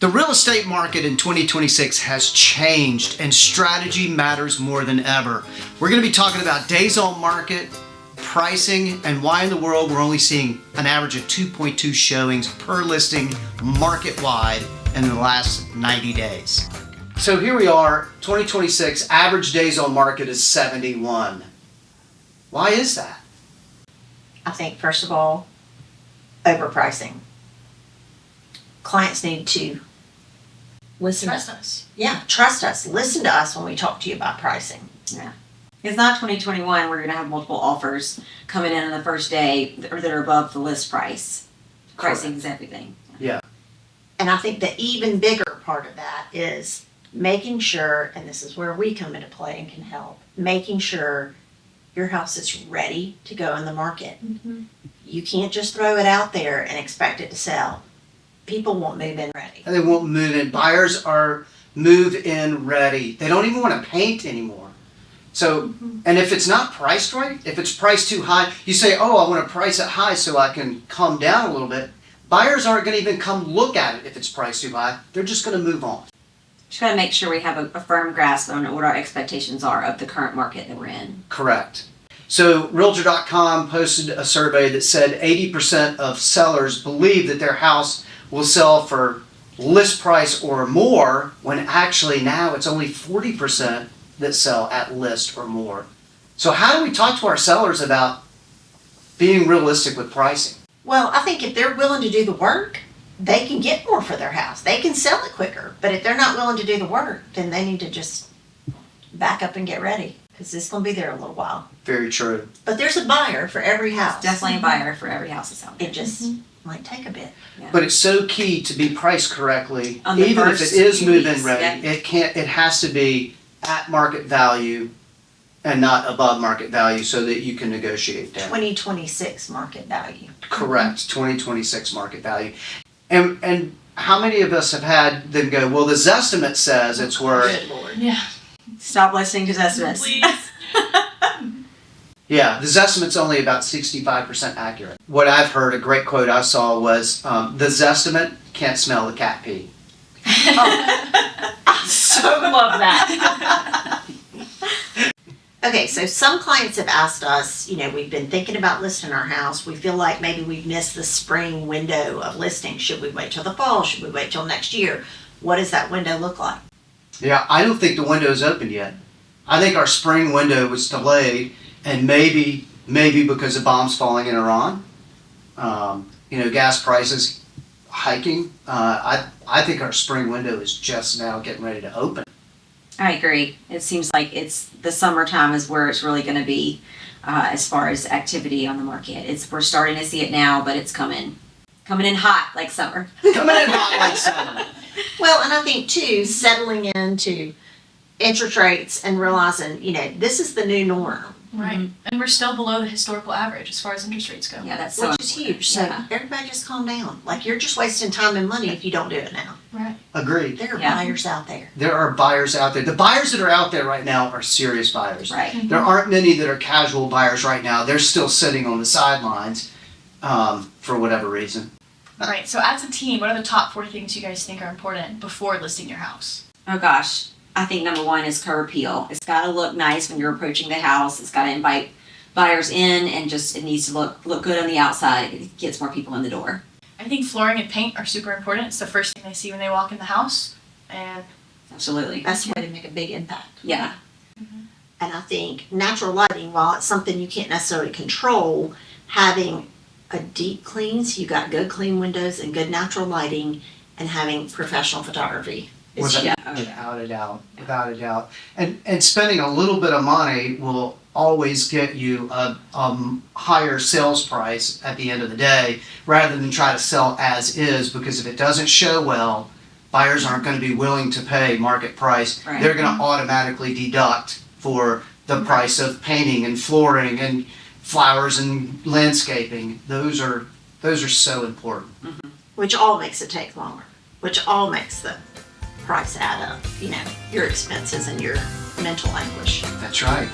The real estate market in 2026 has changed and strategy matters more than ever. We're going to be talking about days on market, pricing, and why in the world we're only seeing an average of 2.2 showings per listing market-wide in the last 90 days. So here we are, 2026, average days on market is 71. Why is that? I think, first of all, overpricing. Clients need to Trust us. Trust us. Listen to us when we talk to you about pricing. Yeah. It's not 2021 where you're going to have multiple offers coming in on the first day or that are above the list price. Pricing is everything. Yeah. And I think the even bigger part of that is making sure, and this is where we come into play and can help, making sure your house is ready to go in the market. Mm-hmm. You can't just throw it out there and expect it to sell. People won't move in ready. And they won't move in. Buyers are move-in ready. They don't even want to paint anymore. So, and if it's not priced right, if it's priced too high, you say, oh, I want to price it high so I can come down a little bit. Buyers aren't going to even come look at it if it's priced too high. They're just going to move on. Just got to make sure we have a firm grasp on what our expectations are of the current market that we're in. Correct. So Realtor.com posted a survey that said 80% of sellers believe that their house will sell for list price or more, when actually now it's only 40% that sell at list or more. So how do we talk to our sellers about being realistic with pricing? Well, I think if they're willing to do the work, they can get more for their house. They can sell it quicker. But if they're not willing to do the work, then they need to just back up and get ready, because it's going to be there a little while. Very true. But there's a buyer for every house. Definitely a buyer for every house that's out there. It just might take a bit. But it's so key to be priced correctly, On the even if first it is few move-in weeks, ready. yeah. It has to be at market value and not above market value so that you can negotiate down. 2026 market value. Correct, 2026 market value. And how many of us have had them go, well, the Zestimate says it's worth, Good Lord. Yeah. Stop listening to estimates. Please. yeah, the Zestimate's only about 65% accurate. What I've heard, a great quote I saw was, the Zestimate can't smell the cat pee. So love that. Okay, so some clients have asked us, we've been thinking about listing our house. We feel like maybe we've missed the spring window of listing. Should we wait till the fall? Should we wait till next year? What does that window look like? Yeah, I don't think the window's open yet. I think our spring window was delayed, and maybe because of bombs falling in Iran, gas prices hiking. I think our spring window is just now getting ready to open. I agree. It seems like it's the summertime is where it's really going to be as far as activity on the market. We're starting to see it now, but it's coming in hot like summer. Coming in hot like summer. Well, and I think too, settling into interest rates and realizing, this is the new norm. Right. And we're still below the historical average as far as interest rates go. Yeah, that's so Which is huge. So Yeah. everybody just calm down. Like, you're just wasting time and money if you don't do it now. Right. Agreed. There are Yeah. buyers out there. There are buyers out there. The buyers that are out there right now are serious buyers. Right. There aren't many that are casual buyers right now. They're still sitting on the sidelines for whatever reason. Right. So as a team, what are the top 4 things you guys think are important before listing your house? Oh gosh, I think number 1 is curb appeal. It's got to look nice when you're approaching the house. It's got to invite buyers in, and it needs to look good on the outside. It gets more people in the door. I think flooring and paint are super important. It's the first thing they see when they walk in the house. And Absolutely. That's the way to make a big impact. Yeah. And I think natural lighting, while it's something you can't necessarily control, having a deep clean, so you got good clean windows and good natural lighting, and having professional photography. It's huge. Without a doubt. And spending a little bit of money will always get you a higher sales price at the end of the day, rather than try to sell as is, because if it doesn't show well, buyers aren't going to be willing to pay market price. Right. They're going to automatically deduct for the price of painting and flooring and flowers and landscaping. Those are so important. Which all makes it take longer. Which all makes the price add up. Your expenses and your mental anguish. That's right.